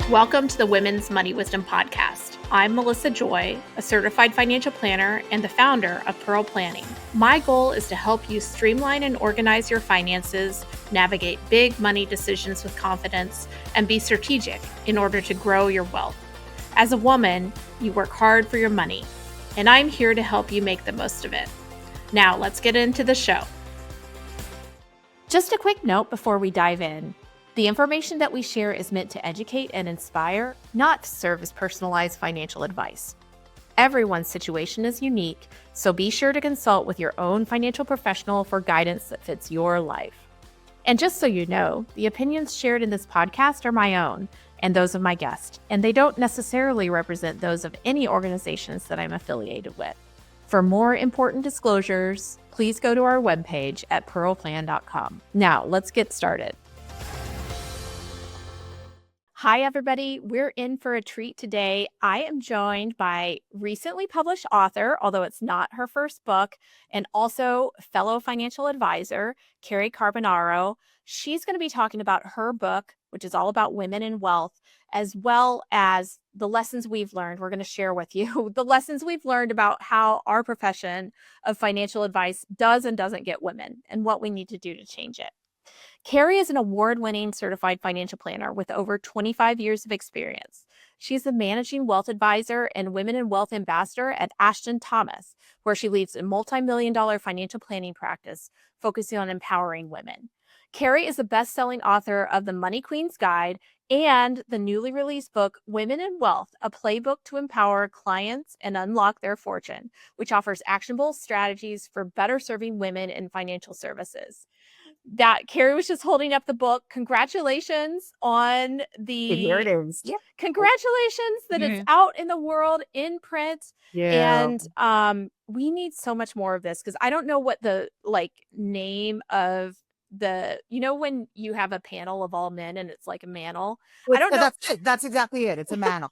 Welcome to the Women's Money Wisdom Podcast. I'm Melissa Joy, a certified financial planner and the founder of Pearl Planning. My goal is to help you streamline and organize your finances, navigate big money decisions with confidence, and be strategic in order to grow your wealth. As a woman, you work hard for your money, and I'm here to help you make the most of it. Now, let's get into the show. Just a quick note before we dive in. The information that we share is meant to educate and inspire, not serve as personalized financial advice. Everyone's situation is unique, so be sure to consult with your own financial professional for guidance that fits your life. And just so you know, the opinions shared in this podcast are my own and those of my guest, and they don't necessarily represent those of any organizations that I'm affiliated with. For more important disclosures, please go to our webpage at pearlplan.com. Now, let's get started. Hi, everybody. We're in for a treat today. I am joined by recently published author, although it's not her first book, and also fellow financial advisor, Cary Carbonaro. She's going to be talking about her book, which is all about women and wealth, as well as the lessons we've learned. We're going to share with you the lessons we've learned about how our profession of financial advice does and doesn't get women and what we need to do to change it. Cary is an award-winning certified financial planner with over 25 years of experience. She's the managing wealth advisor and women and wealth ambassador at Ashton Thomas, where she leads a multi-million-dollar financial planning practice focusing on empowering women. Cary is the best-selling author of The Money Queen's Guide and the newly released book, Women and Wealth, a playbook to empower clients and unlock their fortune, which offers actionable strategies for better serving women in financial services. That Cary was just holding up the book. Congratulations on Here it is. Yeah. Congratulations that it's out in the world in print. Yeah. And we need so much more of this because I don't know what the name of when you have a panel of all men and it's like a mantle. I don't know. That's it. That's exactly it. It's a mantle.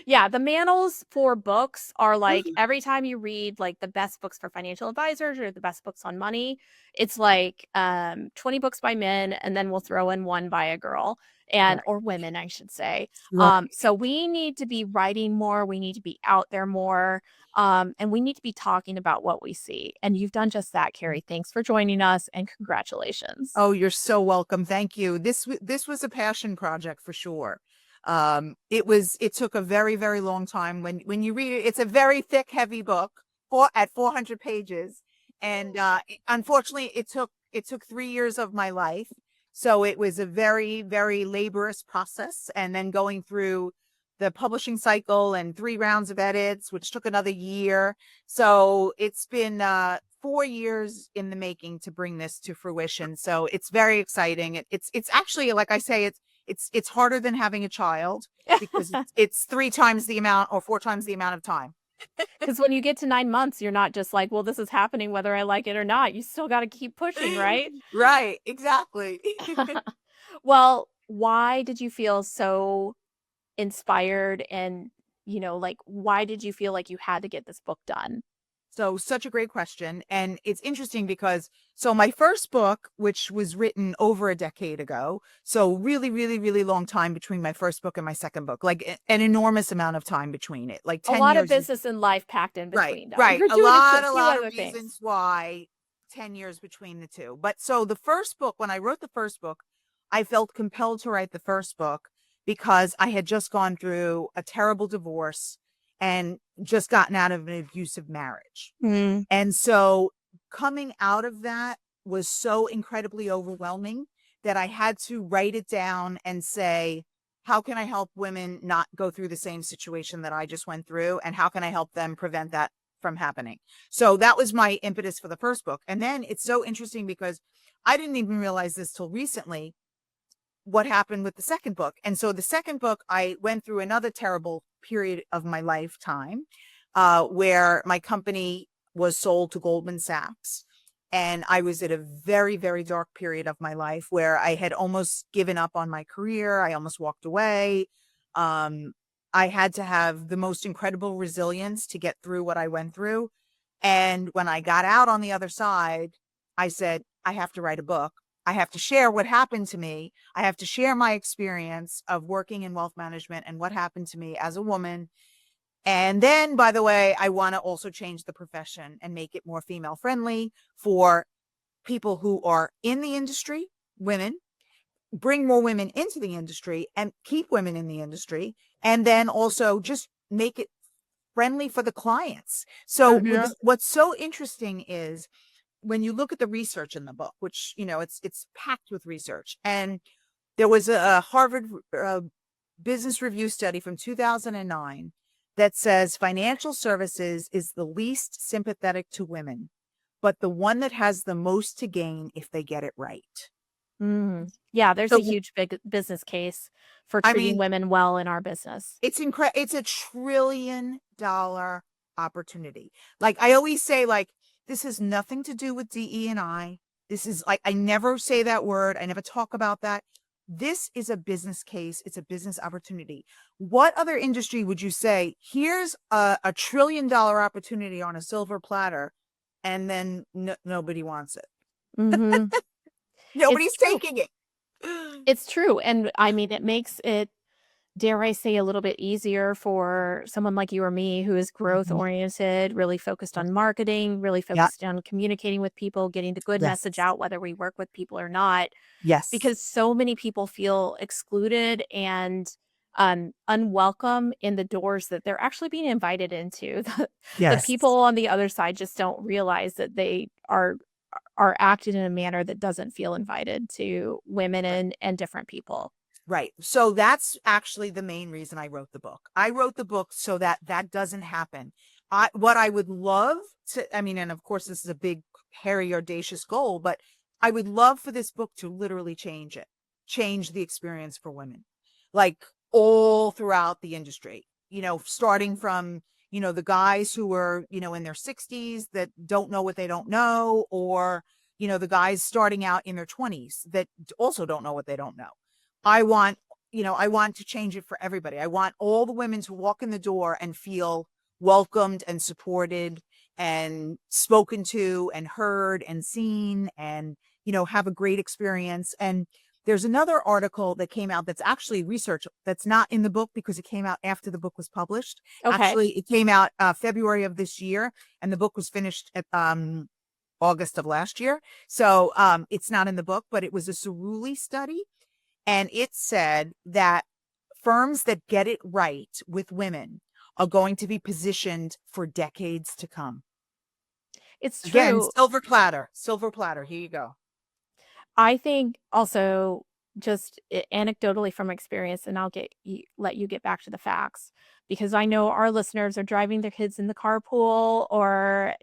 Yeah, the mantles for books are every time you read the best books for financial advisors or the best books on money, it's 20 books by men, and then we'll throw in one by a girl or women, I should say. Right. So we need to be writing more, we need to be out there more, and we need to be talking about what we see. And you've done just that, Cary. Thanks for joining us, and congratulations. Oh, you're so welcome. Thank you. This was a passion project for sure. It took a very, very long time. When you read it, it's a very thick, heavy book at 400 pages. And, unfortunately it took 3 years of my life. So it was a very, very laborious process. And then going through the publishing cycle and 3 rounds of edits, which took another year. So it's been, 4 years in the making to bring this to fruition. So it's very exciting. It's actually, like I say, it's harder than having a child because it's 3 times the amount or 4 times the amount of time. Because when you get to 9 months, you're not just well, this is happening whether I like it or not. You still got to keep pushing, right? Right. Exactly. Well, why did you feel so inspired and, why did you feel like you had to get this book done? So such a great question. And it's interesting because my first book, which was written over a decade ago, so really, really, really long time between my first book and my second book, an enormous amount of time between it, 10 a lot years of business and life packed in between. Right. A lot of reasons why 10 years between the two. But so the first book, when I wrote the first book, I felt compelled to write the first book because I had just gone through a terrible divorce and just gotten out of an abusive marriage. Mm. And so coming out of that was so incredibly overwhelming that I had to write it down and say, how can I help women not go through the same situation that I just went through? And how can I help them prevent that from happening? So that was my impetus for the first book. And then it's so interesting because I didn't even realize this till recently, what happened with the second book. And so the second book, I went through another terrible period of my lifetime, where my company was sold to Goldman Sachs. And I was at a very, very dark period of my life where I had almost given up on my career. I almost walked away. I had to have the most incredible resilience to get through what I went through. And when I got out on the other side, I said, I have to write a book. I have to share what happened to me. I have to share my experience of working in wealth management and what happened to me as a woman. And then, by the way, I want to also change the profession and make it more female friendly for people who are in the industry, women, bring more women into the industry and keep women in the industry. And then also just make it friendly for the clients. So Mhm. what's so interesting is when you look at the research in the book, which, it's packed with research. And there was a Harvard Business Review study from 2009 that says financial services is the least sympathetic to women, but the one that has the most to gain if they get it right. Mm. Yeah, there's a So, huge big business case for I treating mean, women well in our business. it's a $1 trillion opportunity. Like I always say, like, this has nothing to do with DE and I. This is like, I never say that word. I never talk about that. This is a business case. It's a business opportunity. What other industry would you say, here's a $1 trillion opportunity on a silver platter, and then nobody wants it? Mhm. It's Nobody's true. taking it. It's true, and I mean, it makes it, dare I say, a little bit easier for someone like you or me who is growth Mhm. oriented, really focused on marketing, really Yeah. focused on communicating with people, getting the good message Yes. out, whether we work with people or not, Yes. because so many people feel excluded and unwelcome in the doors that they're actually being invited into. The people Yes. on the other side just don't realize that they are acting in a manner that doesn't feel invited to women and different people. Right. So that's actually the main reason I wrote the book. I wrote the book so that that doesn't happen. What I would love to, I mean, and of course, this is a big, hairy, audacious goal, but I would love for this book to literally change the experience for women, like all throughout the industry, starting from, the guys who are, in their 60s that don't know what they don't know, or, the guys starting out in their 20s that also don't know what they don't know. I want, I want to change it for everybody. I want all the women to walk in the door and feel welcomed and supported and spoken to and heard and seen and, have a great experience. And there's another article that came out that's actually research that's not in the book because it came out after the book was published. Okay. Actually, it came out February of this year, and the book was finished at August of last year. So it's not in the book, but it was a Cerulli study, and it said that firms that get it right with women are going to be positioned for decades to come. It's Again, true. silver platter. Here you go. I think also just anecdotally from experience, and let you get back to the facts because I know our listeners are driving their kids in the carpool or,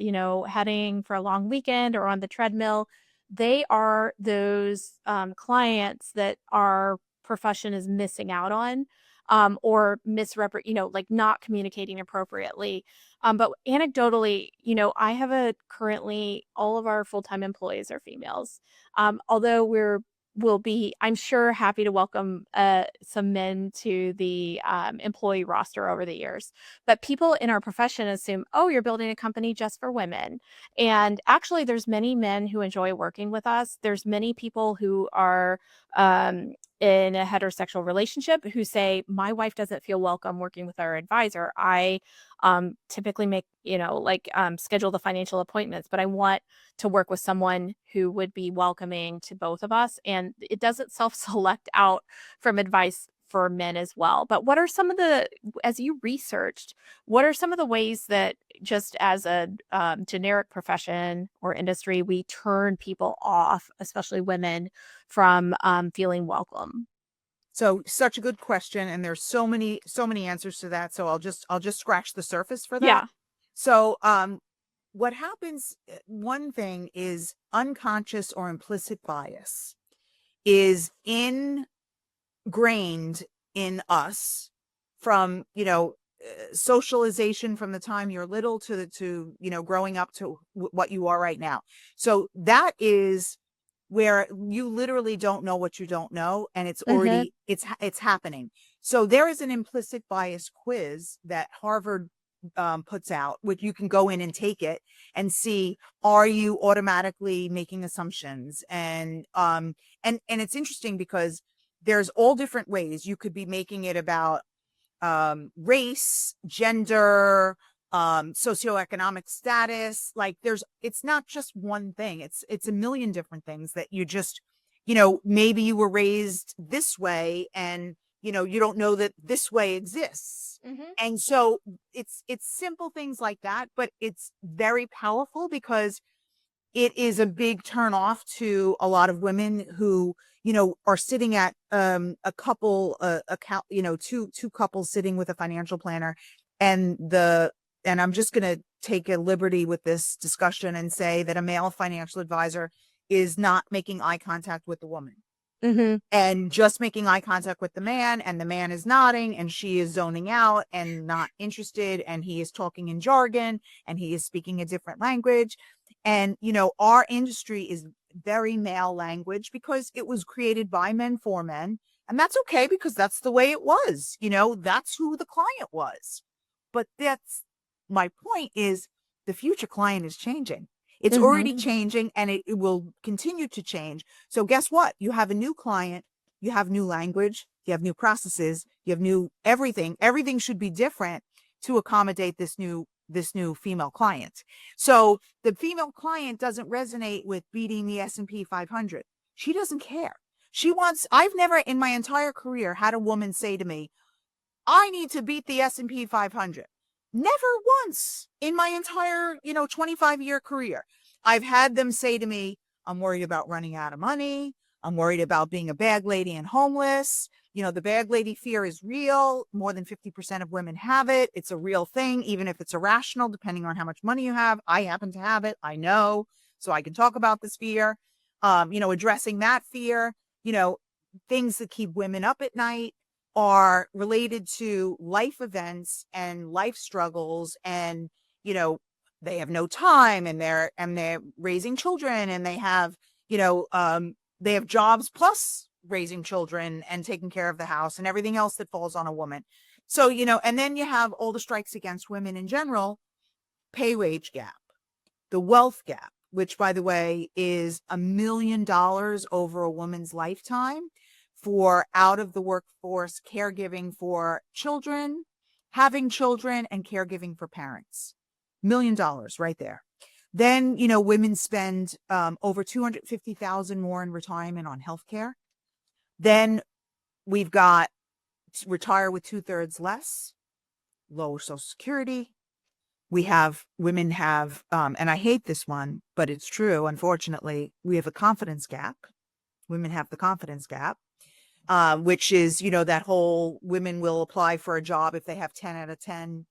heading for a long weekend or on the treadmill. They are those clients that our profession is missing out on, or like not communicating appropriately. But anecdotally, I have currently all of our full time employees are females, although will be, I'm sure, happy to welcome some men to the employee roster over the years. But people in our profession assume, oh, you're building a company just for women. And actually, there's many men who enjoy working with us. There's many people who are in a heterosexual relationship who say, my wife doesn't feel welcome working with our advisor. I typically make, schedule the financial appointments, but I want to work with someone who would be welcoming to both of us. And it doesn't self-select out from advice for men as well. But what are some of as you researched, what are some of the ways that just as a generic profession or industry, we turn people off, especially women, from feeling welcome? So such a good question, and there's so many answers to that. So I'll just scratch the surface for that. Yeah. So what happens? One thing is unconscious or implicit bias is ingrained in us from, socialization from the time you're little to growing up to what you are right now. So that is where you literally don't know what you don't know, and it's Hmm. already it's happening. So there is an implicit bias quiz that Harvard puts out, which you can go in and take it and see, are you automatically making assumptions? And it's interesting because there's all different ways you could be making it about race, gender, socioeconomic status. Like it's not just one thing. It's a million different things that you just, maybe you were raised this way and, you don't know that this way exists. Mm-hmm. And so it's simple things like that, but it's very powerful because it is a big turn off to a lot of women who, are sitting at a couple, two couples sitting with a financial planner, and I'm just going to take a liberty with this discussion and say that a male financial advisor is not making eye contact with the woman. Mm-hmm. And just making eye contact with the man, and the man is nodding and she is zoning out and not interested, and he is talking in jargon and he is speaking a different language. And our industry is very male language because it was created by men for men, and that's okay because that's the way it was. That's who the client was. But that's my point, is the future client is changing. It's already Mm-hmm. changing, and it will continue to change. So guess what? You have a new client, you have new language, you have new processes, you have new everything. Everything should be different to accommodate this new female client. So the female client doesn't resonate with beating the S&P 500. She doesn't care. I've never in my entire career had a woman say to me, I need to beat the S&P 500. Never once in my entire, 25-year career. I've had them say to me, I'm worried about running out of money. I'm worried about being a bag lady and homeless. The bag lady fear is real. More than 50% of women have it. It's a real thing, even if it's irrational, depending on how much money you have. I happen to have it. I know. So I can talk about this fear, addressing that fear, things that keep women up at night are related to life events and life struggles, and they have no time, and they're raising children, and they have jobs plus raising children and taking care of the house and everything else that falls on a woman. So and then you have all the strikes against women in general, pay wage gap, the wealth gap, which by the way is $1 million over a woman's lifetime for out of the workforce caregiving for children, having children, and caregiving for parents. $1 million right there. Then, women spend over $250,000 more in retirement on healthcare. Then we've got retire with 2/3 less, lower Social Security. Women have, and I hate this one, but it's true. Unfortunately, we have a confidence gap. Women have the confidence gap. Which is, that whole women will apply for a job if they have 10 out of 10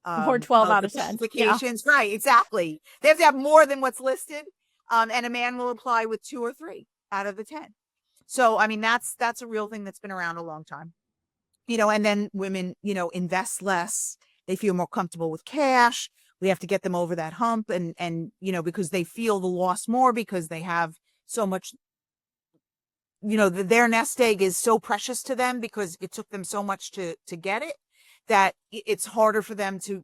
Or 12 of out the of 10. Yeah. qualifications. Right, exactly. They have to have more than what's listed. And a man will apply with 2 or 3 out of the 10. So, I mean, that's a real thing that's been around a long time. And then women, invest less. They feel more comfortable with cash. We have to get them over that hump, and because they feel the loss more because they have so much, their nest egg is so precious to them because it took them so much to get it, that it's harder for them to,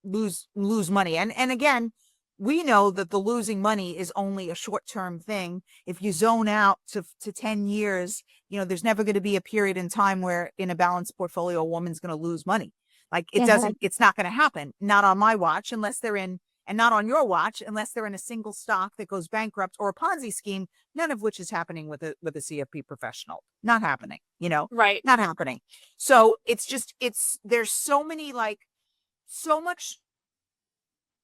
lose money. And again, we know that the losing money is only a short-term thing. If you zone out to 10 years, there's never going to be a period in time where in a balanced portfolio, a woman's going to lose money. Like it's not going to happen. Not on my watch, and not on your watch, unless they're in a single stock that goes bankrupt or a Ponzi scheme, none of which is happening with a CFP professional. Not happening, Right. not happening. So there's so much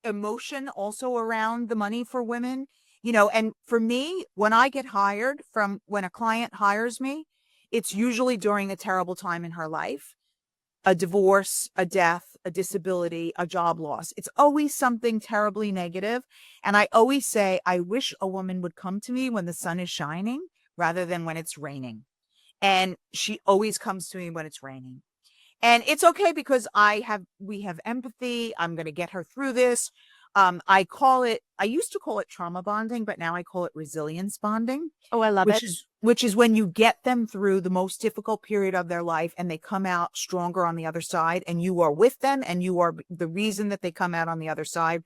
emotion also around the money for women, and for me, when a client hires me, it's usually during a terrible time in her life. A divorce, a death, a disability, a job loss. It's always something terribly negative. And I always say, I wish a woman would come to me when the sun is shining rather than when it's raining. And she always comes to me when it's raining. And it's okay because we have empathy. I'm going to get her through this. I used to call it trauma bonding, but now I call it resilience bonding, Oh, I love it. which is when you get them through the most difficult period of their life and they come out stronger on the other side, and you are with them and you are the reason that they come out on the other side.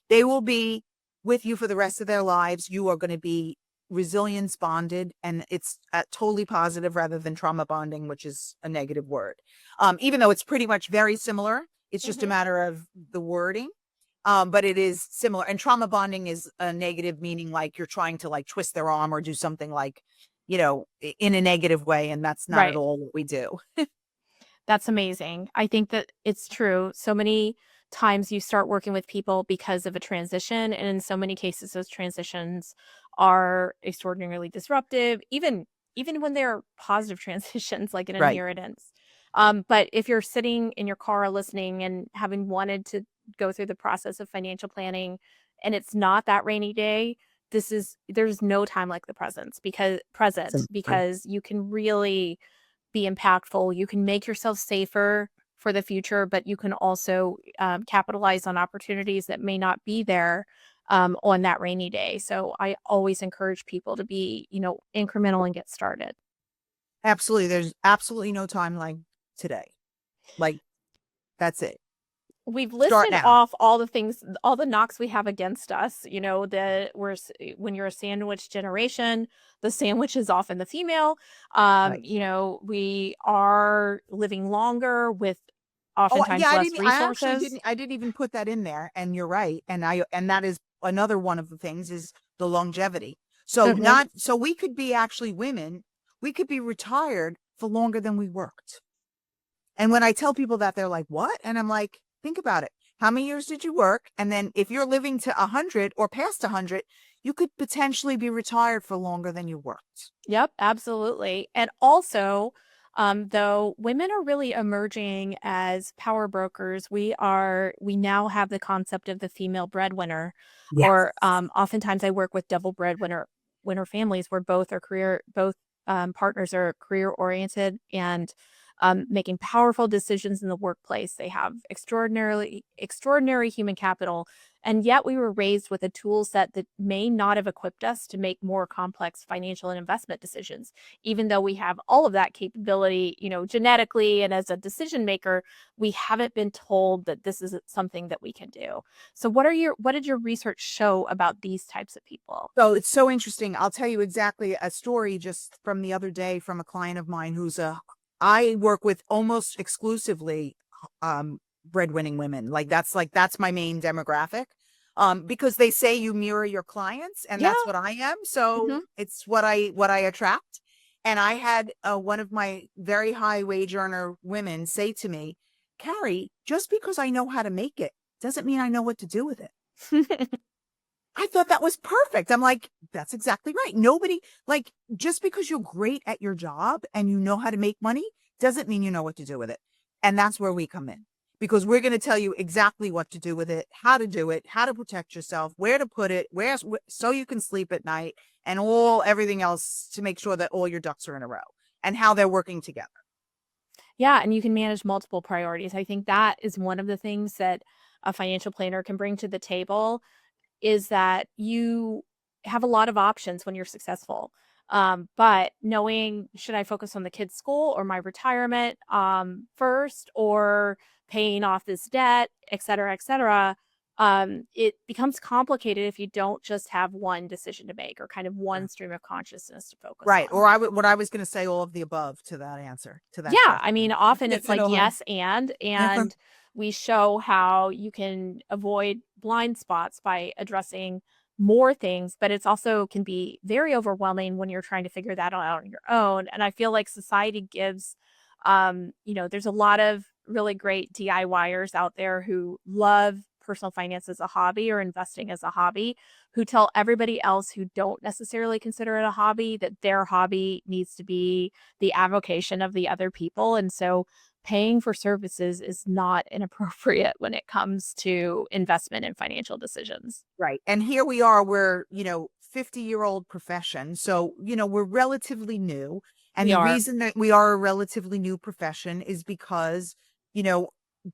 They will be with you for the rest of their lives. You are going to be resilience bonded, and it's totally positive rather than trauma bonding, which is a negative word. Even though it's pretty much very similar, it's just a Mhm. matter of the wording. But it is similar. And trauma bonding is a negative, meaning like you're trying to like twist their arm or do something like, in a negative way. And that's not at Right. all what we do. That's amazing. I think that it's true. So many times you start working with people because of a transition, and in so many cases those transitions are extraordinarily disruptive, even when they're positive transitions like an Right. inheritance. But if you're sitting in your car listening and having wanted to go through the process of financial planning and it's not that rainy day, there's no time like the present Absolutely. because you can really be impactful. You can make yourself safer for the future, but you can also capitalize on opportunities that may not be there on that rainy day. So I always encourage people to be, incremental and get started. Absolutely. There's absolutely no time like today. Like, that's it. We've Start listed now. off all the things, all the knocks we have against us. When you're a sandwich generation, the sandwich is often the female. Right. We are living longer with Oh, yeah, oftentimes less I actually resources. I didn't even put that in there. And you're right. And that is another one of the things is the longevity. So Mhm. so we could be actually women, we could be retired for longer than we worked. And when I tell people that, they're like, what? And I'm like, think about it. How many years did you work? And then if you're living to 100 or past 100, you could potentially be retired for longer than you worked. Yep, absolutely. And also, though women are really emerging as power brokers, we now have the concept of the female breadwinner, or Yes. oftentimes I work with double breadwinner families where both partners are career oriented and making powerful decisions in the workplace. They have extraordinary human capital, and yet we were raised with a tool set that may not have equipped us to make more complex financial and investment decisions. Even though we have all of that capability, genetically and as a decision maker, we haven't been told that this is something that we can do. So what did your research show about these types of people? So it's so interesting. I'll tell you exactly a story just from the other day from a client of mine I work with almost exclusively um breadwinning women. Like that's my main demographic. Because they say you mirror your clients, and Yeah. that's what I am. So Mhm. it's what I attract. And I had one of my very high wage earner women say to me, Cary, just because I know how to make it doesn't mean I know what to do with it. I thought that was perfect. I'm like, that's exactly right. Nobody, like, just because you're great at your job and you know how to make money doesn't mean you know what to do with it. And that's where we come in, because we're going to tell you exactly what to do with it, how to protect yourself, where to put it, so you can sleep at night, and everything else to make sure that all your ducks are in a row, and how they're working together. Yeah, and you can manage multiple priorities. I think that is one of the things that a financial planner can bring to the table is that you have a lot of options when you're successful. But knowing, should I focus on the kids' school or my retirement first, or paying off this debt, et cetera, it becomes complicated if you don't just have one decision to make or kind of one stream of consciousness to focus Right. on. Or what I was going to say, all of the above to that answer, to that Yeah, I question. mean, often it's You like know, yes, and we show how you can avoid blind spots by addressing more things, but it's also can be very overwhelming when you're trying to figure that out on your own. And I feel like society gives, there's a lot of really great DIYers out there who love personal finance as a hobby or investing as a hobby, who tell everybody else who don't necessarily consider it a hobby that their hobby needs to be the avocation of the other people. And so paying for services is not inappropriate when it comes to investment and financial decisions. right. And here we are, we're, 50-year-old profession. So, we're relatively new. And We the are. reason that we are a relatively new profession is because, you know,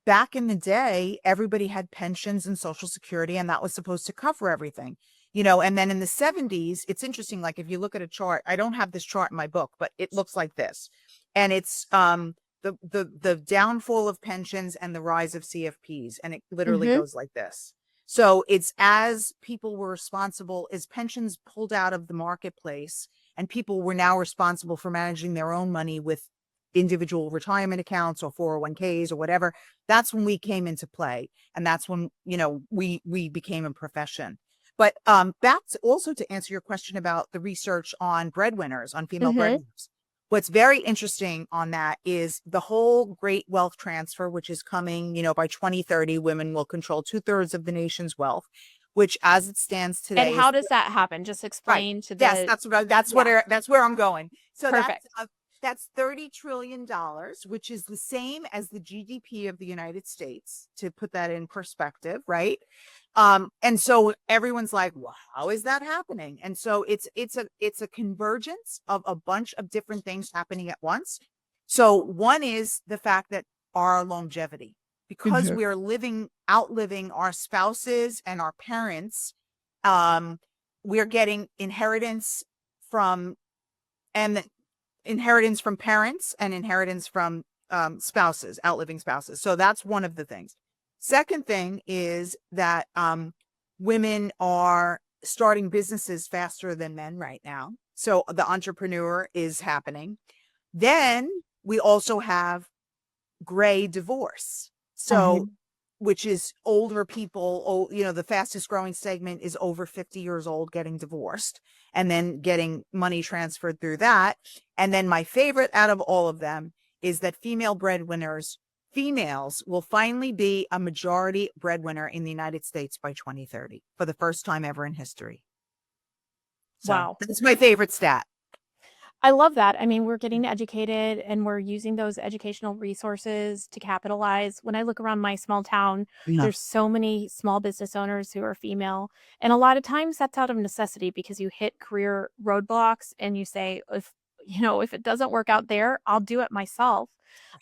back in the day, everybody had pensions and Social Security, and that was supposed to cover everything, and then in the 70s, it's interesting. Like if you look at a chart, I don't have this chart in my book, but it looks like this. And it's the downfall of pensions and the rise of CFPs. And it literally Mhm. goes like this. So it's as people were responsible, as pensions pulled out of the marketplace, and people were now responsible for managing their own money with individual retirement accounts or 401ks or whatever. That's when we came into play. And that's when, we became a profession. But back also to answer your question about the research on breadwinners, on female Mhm. breadwinners. What's very interesting on that is the whole great wealth transfer, which is coming, by 2030, women will control 2/3 of the nation's wealth, which as it stands And today is how does that happen? Just right. explain to Yes, the Yeah, that's where I'm going. So perfect. that's $30 trillion, which is the same as the GDP of the United States, to put that in perspective, right? And so everyone's like, well, how is that happening? And so it's a convergence of a bunch of different things happening at once. So one is the fact that our longevity, because Mhm. we are outliving our spouses and our parents, um, we're getting from and inheritance from parents and inheritance from spouses, outliving spouses. So that's one of the things. Second thing is that women are starting businesses faster than men right now. So the entrepreneur is happening. Then we also have gray divorce. So, Mhm. which is older people, the fastest growing segment is over 50 years old getting divorced and then getting money transferred through that. And then my favorite out of all of them is that females will finally be a majority breadwinner in the United States by 2030 for the first time ever in history. So Wow. that's my favorite stat. I love that. I mean, we're getting educated and we're using those educational resources to capitalize. When I look around my small town, Yeah. there's so many small business owners who are female. And a lot of times that's out of necessity because you hit career roadblocks and you say, if it doesn't work out there, I'll do it myself.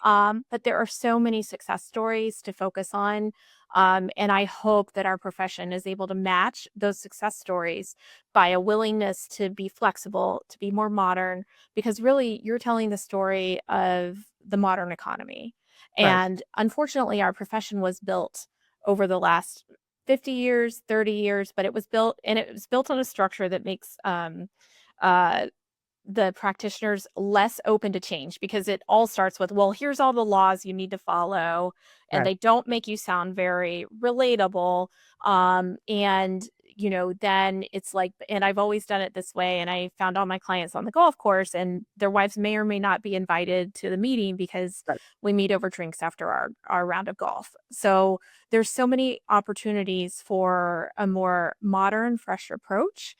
But there are so many success stories to focus on. And I hope that our profession is able to match those success stories by a willingness to be flexible, to be more modern, because really you're telling the story of the modern economy. Right. And unfortunately, our profession was built over the last 50 years, 30 years, but it was built on a structure that makes uh, the practitioners less open to change because it all starts with, well, here's all the laws you need to follow, and Right. they don't make you sound very relatable. And then it's like, and I've always done it this way, and I found all my clients on the golf course, and their wives may or may not be invited to the meeting because Right. we meet over drinks after our round of golf. So there's so many opportunities for a more modern, fresh approach,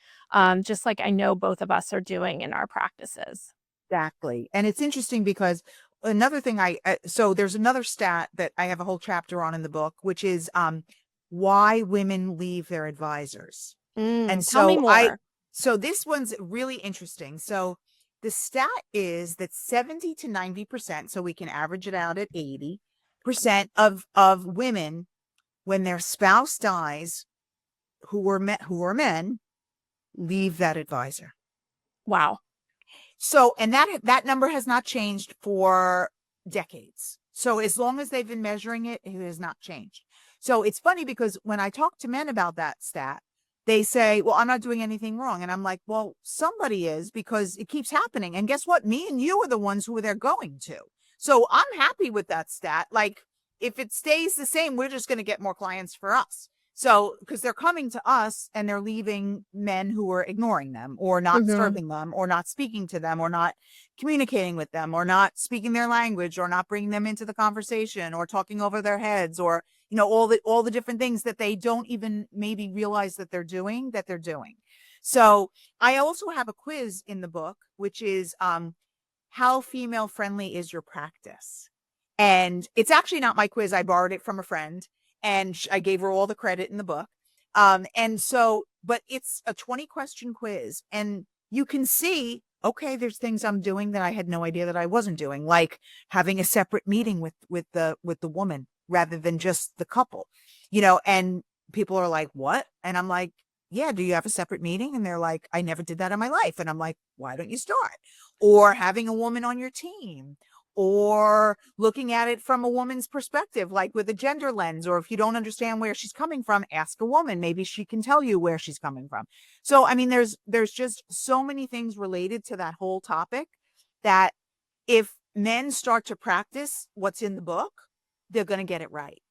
just like I know both of us are doing in our practices. Exactly. And it's interesting because another thing so there's another stat that I have a whole chapter on in the book, which is why women leave their advisors. And Tell me more. so this one's really interesting. So the stat is that 70 to 90%, so we can average it out at 80% of women, when their spouse dies, who are men, leave that advisor. Wow. So, and that number has not changed for decades. So as long as they've been measuring it, it has not changed. So it's funny because when I talk to men about that stat, they say, well, I'm not doing anything wrong. And I'm like, well, somebody is, because it keeps happening. And guess what? Me and you are the ones who they're going to. So I'm happy with that stat. Like if it stays the same, we're just going to get more clients for us. So, because they're coming to us and they're leaving men who are ignoring them or not Mhm. serving them or not speaking to them or not communicating with them or not speaking their language or not bringing them into the conversation or talking over their heads, or, all the different things that they don't even maybe realize that they're doing. So I also have a quiz in the book, which is, how female friendly is your practice? And it's actually not my quiz. I borrowed it from a friend and I gave her all the credit in the book. But it's a 20-question quiz and you can see, okay, there's things I'm doing that I had no idea that I wasn't doing, like having a separate meeting with the woman rather than just the couple, and people are like, what? And I'm like, yeah, do you have a separate meeting? And they're like, I never did that in my life. And I'm like, why don't you start? Or having a woman on your team, or looking at it from a woman's perspective, like with a gender lens, or if you don't understand where she's coming from, ask a woman. Maybe she can tell you where she's coming from. So, I mean, there's just so many things related to that whole topic that if men start to practice what's in the book, they're going to get it right.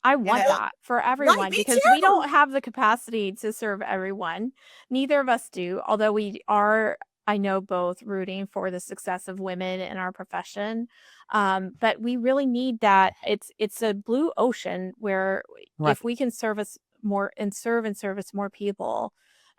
I And want that for right, everyone me because we too. don't have the capacity to serve everyone. Neither of us do, although we are, I know, both rooting for the success of women in our profession. But we really need that. It's a blue ocean where Right. if we can service more and service more people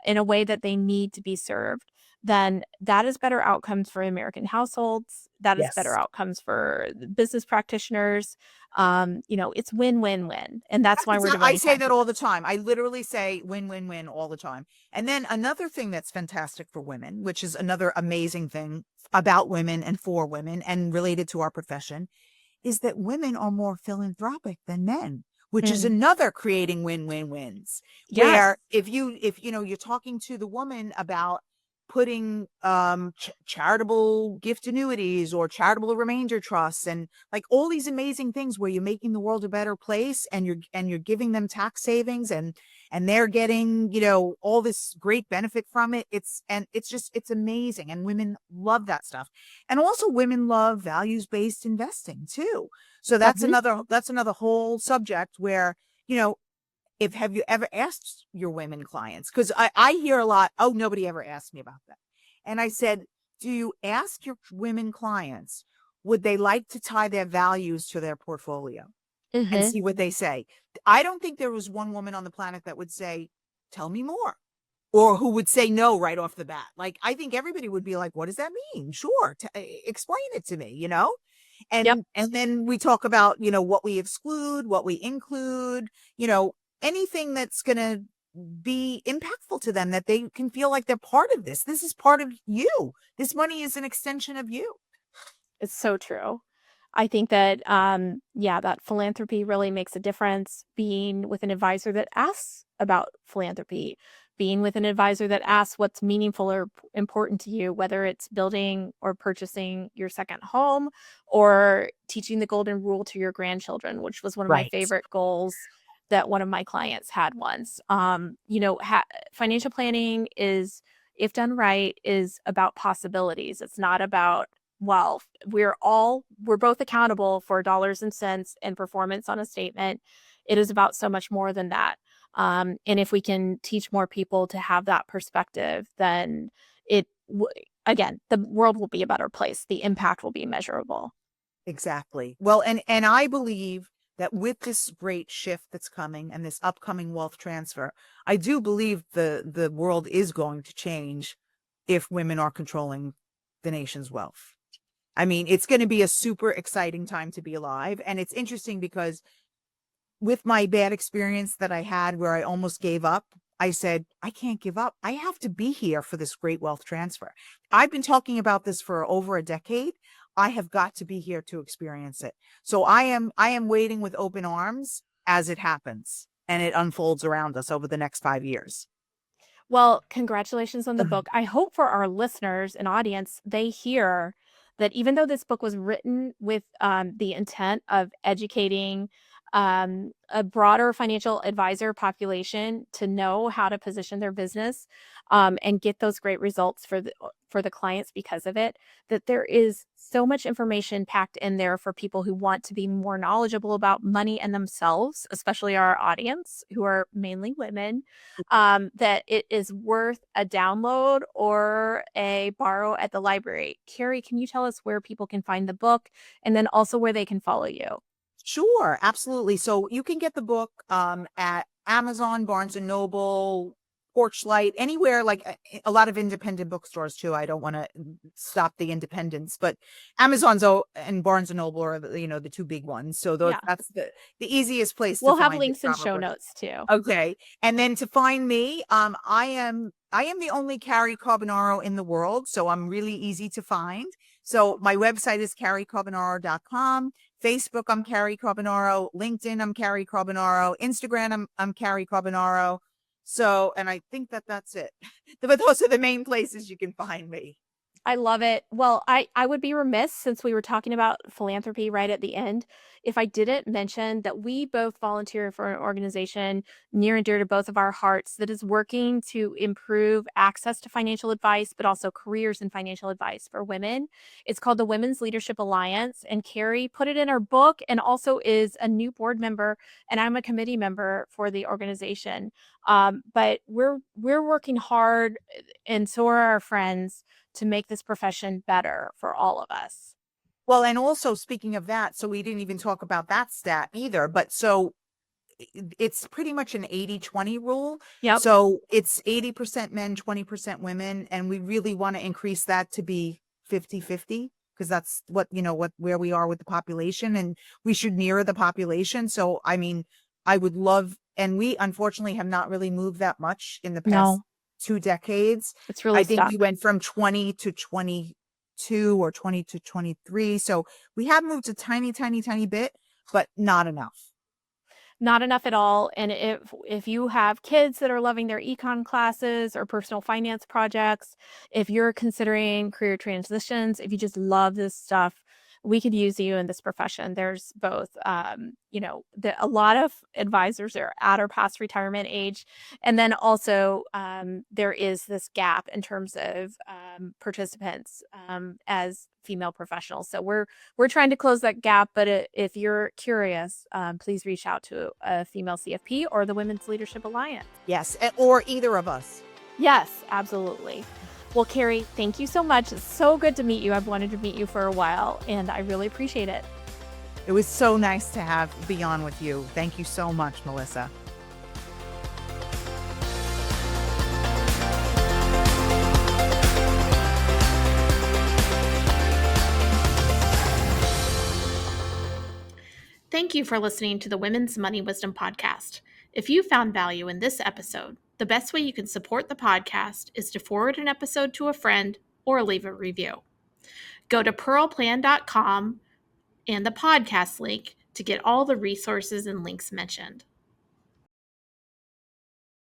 in a way that they need to be served, then that is better outcomes for American households. That is better Yes. outcomes for the business practitioners. It's win win win, and that's why we're I devoting say time that to all this. the time. I literally say win, win, win all the time. And then another thing that's fantastic for women, which is another amazing thing about women and for women and related to our profession, is that women are more philanthropic than men, which is Mm, another creating win-win-wins. yes. Where if you're talking to the woman about putting charitable gift annuities or charitable remainder trusts and like all these amazing things where you're making the world a better place, and you're giving them tax savings, and they're getting all this great benefit from it. It's amazing, and women love that stuff. And also women love values-based investing too. So Mhm. that's another whole subject where, you know, if have you ever asked your women clients? Because I hear a lot, oh, nobody ever asked me about that. And I said, do you ask your women clients, would they like to tie their values to their portfolio and Mhm. see what they say? I don't think there was one woman on the planet that would say, tell me more, or who would say no right off the bat. Like, I think everybody would be like, what does that mean? Sure. Explain it to me. Yep. And then we talk about, what we exclude, what we include, anything that's going to be impactful to them, that they can feel like they're part of this. This is part of you. This money is an extension of you. It's so true. I think that, yeah, that philanthropy really makes a difference. Being with an advisor that asks about philanthropy, being with an advisor that asks what's meaningful or important to you, whether it's building or purchasing your second home or teaching the golden rule to your grandchildren, which was one of my Right. favorite goals that one of my clients had once. Financial planning is, if done right, is about possibilities. It's not about, well, we're both accountable for dollars and cents and performance on a statement. It is about so much more than that. And if we can teach more people to have that perspective, then it again, the world will be a better place. The impact will be measurable. Exactly. Well, and I believe that with this great shift that's coming and this upcoming wealth transfer, I do believe the world is going to change if women are controlling the nation's wealth. I mean, it's going to be a super exciting time to be alive. And it's interesting because with my bad experience that I had where I almost gave up, I said, I can't give up. I have to be here for this great wealth transfer. I've been talking about this for over a decade. I have got to be here to experience it. So I am waiting with open arms as it happens and it unfolds around us over the next 5 years. Well, congratulations on the book. I hope for our listeners and audience, they hear that even though this book was written with the intent of educating a broader financial advisor population to know how to position their business and get those great results for the clients because of it, that there is so much information packed in there for people who want to be more knowledgeable about money and themselves, especially our audience who are mainly women, that it is worth a download or a borrow at the library. Carrie, can you tell us where people can find the book and then also where they can follow you? Sure, absolutely. So you can get the book at Amazon, Barnes and Noble, Porchlight, anywhere, like a lot of independent bookstores too. I don't want to stop the independents, but and Barnes and Noble are the two big ones. So Yeah. that's the easiest place to We'll have find it links and show probably. notes too. Okay. And then to find me, I am the only Cary Carbonaro in the world, so I'm really easy to find. So my website is carycarbonaro.com. Facebook, I'm Cary Carbonaro. LinkedIn, I'm Cary Carbonaro. Instagram, I'm Cary Carbonaro. So, and I think that's it. But those are the main places you can find me. I love it. Well, I would be remiss, since we were talking about philanthropy right at the end, if I didn't mention that we both volunteer for an organization near and dear to both of our hearts that is working to improve access to financial advice, but also careers in financial advice for women. It's called the Women's Leadership Alliance, and Cary put it in her book and also is a new board member, and I'm a committee member for the organization. But we're working hard, and so are our friends, to make this profession better for all of us. Well, and also speaking of that, so we didn't even talk about that stat either, but so it's pretty much an 80-20 rule. Yep. So it's 80% men, 20% women. And we really want to increase that to be 50-50, because that's what, where we are with the population, and we should mirror the population. So, I mean, I would love, and we unfortunately have not really moved that much in the past No, 2 decades. it's really I think we stuck. went from 20 to 22 or 20 to 23. So we have moved a tiny, tiny, tiny bit, but not enough. Not enough at all. And if you have kids that are loving their econ classes or personal finance projects, if you're considering career transitions, if you just love this stuff, we could use you in this profession. There's both, a lot of advisors are at or past retirement age. And then also there is this gap in terms of participants as female professionals. So we're trying to close that gap. But if you're curious, please reach out to a female CFP or the Women's Leadership Alliance. Yes, or either of us. Yes, absolutely. Well, Cary, thank you so much. It's so good to meet you. I've wanted to meet you for a while, and I really appreciate it. It was so nice to be on with you. Thank you so much, Melissa. Thank you for listening to the Women's Money Wisdom Podcast. If you found value in this episode, the best way you can support the podcast is to forward an episode to a friend or leave a review. Go to pearlplan.com and the podcast link to get all the resources and links mentioned.